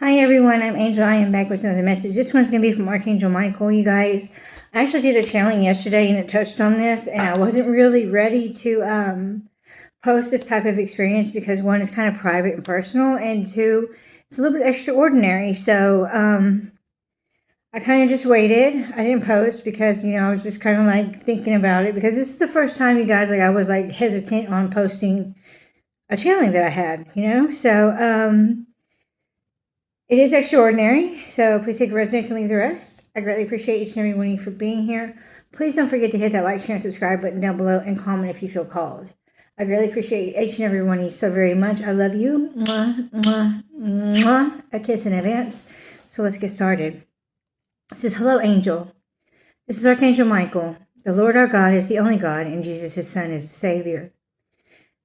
Hi everyone, I'm Angel. I am back with another message. This one's going to be from Archangel Michael, you guys. I actually did a channeling yesterday and it touched on this, and I wasn't really ready to post this type of experience because one, is kind of private and personal, and two, it's a little bit extraordinary. So I kind of just waited. I didn't post because, I was just kind of like thinking about it, because this is the first time, you guys, I was like hesitant on posting a channeling that I had, so it is extraordinary, so please take a resonance and leave the rest. I greatly appreciate each and every one of you for being here. Please don't forget to hit that like, share, and subscribe button down below, and comment if you feel called. I greatly appreciate each and every one of you so very much. I love you. Mwah, mwah, mwah. A kiss in advance. So let's get started. It says, hello, angel. This is Archangel Michael. The Lord our God is the only God, and Jesus, his Son, is the Savior.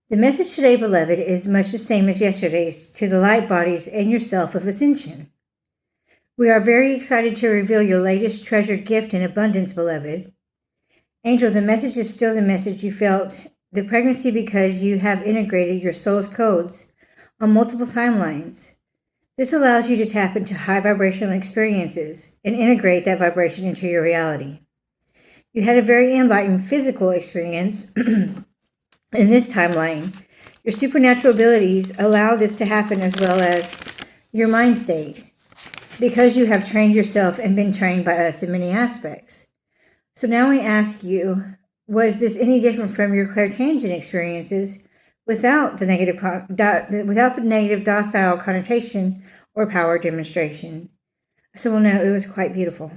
The message today, beloved, is much the same as yesterday's to the light bodies and yourself of ascension. We are very excited to reveal your latest treasured gift in abundance, beloved. Angel, the message is still the message you felt, the pregnancy, because you have integrated your soul's codes on multiple timelines. This allows you to tap into high vibrational experiences and integrate that vibration into your reality. You had a very enlightened physical experience in this timeline. Your supernatural abilities allow this to happen, as well as your mind state, because you have trained yourself and been trained by us in many aspects. So now we ask you, was this any different from your clairtangent experiences without the negative docile connotation or power demonstration? So we'll know it was quite beautiful.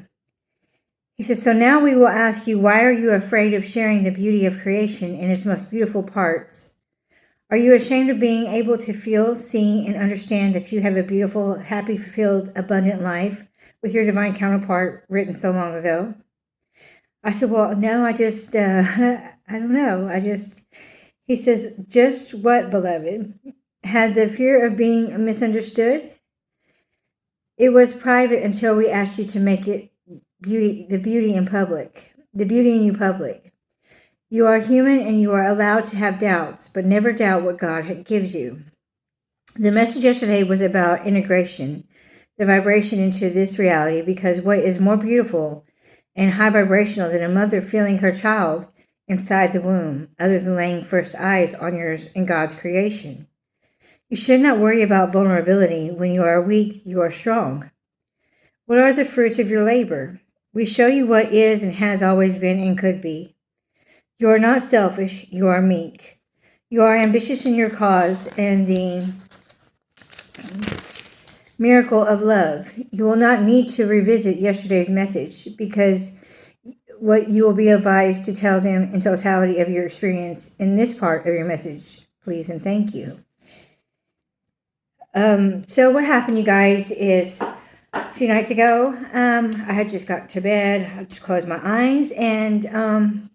He says, so now we will ask you, why are you afraid of sharing the beauty of creation in its most beautiful parts? Are you ashamed of being able to feel, see, and understand that you have a beautiful, happy, fulfilled, abundant life with your divine counterpart written so long ago? I said, well, no, I just, I don't know. He says, just what, beloved? Had the fear of being misunderstood? It was private until we asked you to make it the beauty in you public. You are human and you are allowed to have doubts, but never doubt what God gives you. The message yesterday was about integration, the vibration into this reality, because what is more beautiful and high vibrational than a mother feeling her child inside the womb, other than laying first eyes on yours in God's creation? You should not worry about vulnerability. When you are weak, you are strong. What are the fruits of your labor? We show you what is and has always been and could be. You are not selfish, you are meek. You are ambitious in your cause and the miracle of love. You will not need to revisit yesterday's message, because what you will be advised to tell them in totality of your experience in this part of your message, please and thank you. So what happened, you guys, is a few nights ago, I had just got to bed. I just closed my eyes, and and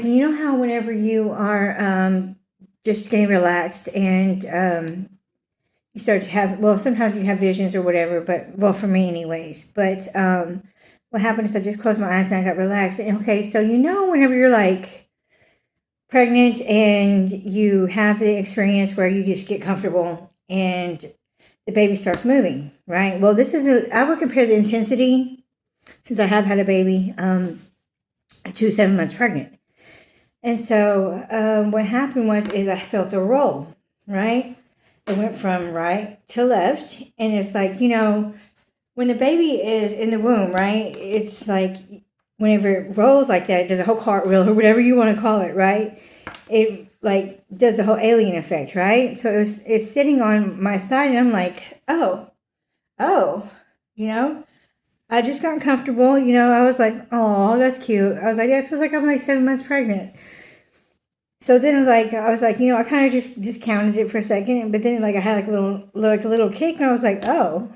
you know how whenever you are just getting relaxed and you start to have, well, sometimes you have visions or whatever, but, well, for me anyways, but what happened is I just closed my eyes and I got relaxed. And okay, so whenever you're like pregnant and you have the experience where you just get comfortable and the baby starts moving, right? Well, I would compare the intensity, since I have had a baby, to 7 months pregnant. And so what happened is I felt a roll, right? It went from right to left. And it's like, when the baby is in the womb, right? It's like, whenever it rolls like that, it does a whole cartwheel or whatever you want to call it, right? It like does the whole alien effect, right? So it's sitting on my side, and I'm like, oh, I just got comfortable, I was like, oh, that's cute. I was like, yeah, it feels like I'm like 7 months pregnant. So then I was like, I kind of just discounted it for a second, but then I had a little kick, and I was like, oh,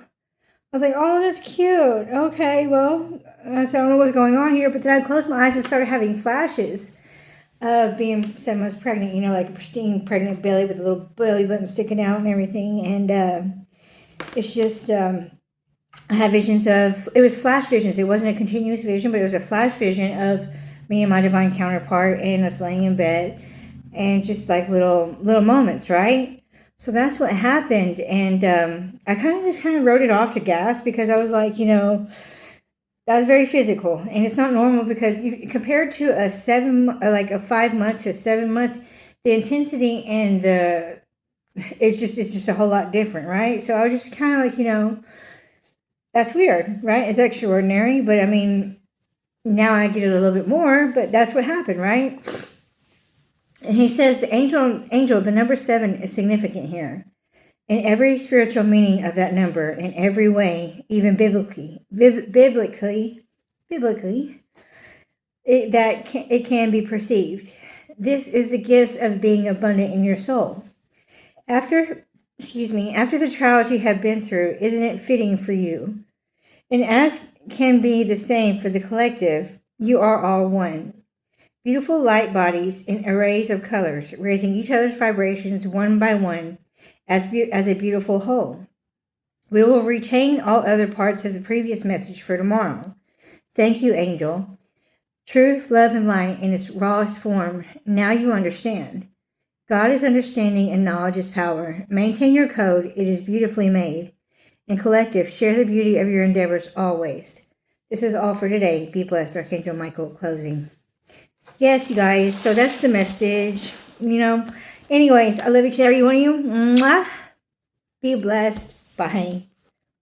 that's cute. Okay, well, I don't know what's going on here, but then I closed my eyes and started having flashes of being 7 months pregnant, like a pristine pregnant belly with a little belly button sticking out and everything. And it's just, I had visions it was flash visions. It wasn't a continuous vision, but it was a flash vision of me and my divine counterpart and us laying in bed, and just like little moments, right? So that's what happened. And I just wrote it off to gas because I was like, that was very physical. And it's not normal because compared to a 5 months to a 7 month, the intensity and it's just a whole lot different, right? So I was just that's weird, right? It's extraordinary, but I mean, now I get it a little bit more, but that's what happened, right? And he says the angel, the number 7 is significant here. In every spiritual meaning of that number, in every way, even biblically, it can be perceived. This is the gifts of being abundant in your soul. After the trials you have been through, isn't it fitting for you? And as can be the same for the collective, you are all one. Beautiful light bodies in arrays of colors, raising each other's vibrations one by one as a beautiful whole. We will retain all other parts of the previous message for tomorrow. Thank you, Angel. Truth, love, and light in its rawest form. Now you understand. God is understanding and knowledge is power. Maintain your code. It is beautifully made. And collective, share the beauty of your endeavors always. This is all for today. Be blessed. Archangel Michael closing. Yes, you guys. So that's the message. Anyways, I love each and every one of you. Mwah. Be blessed. Bye.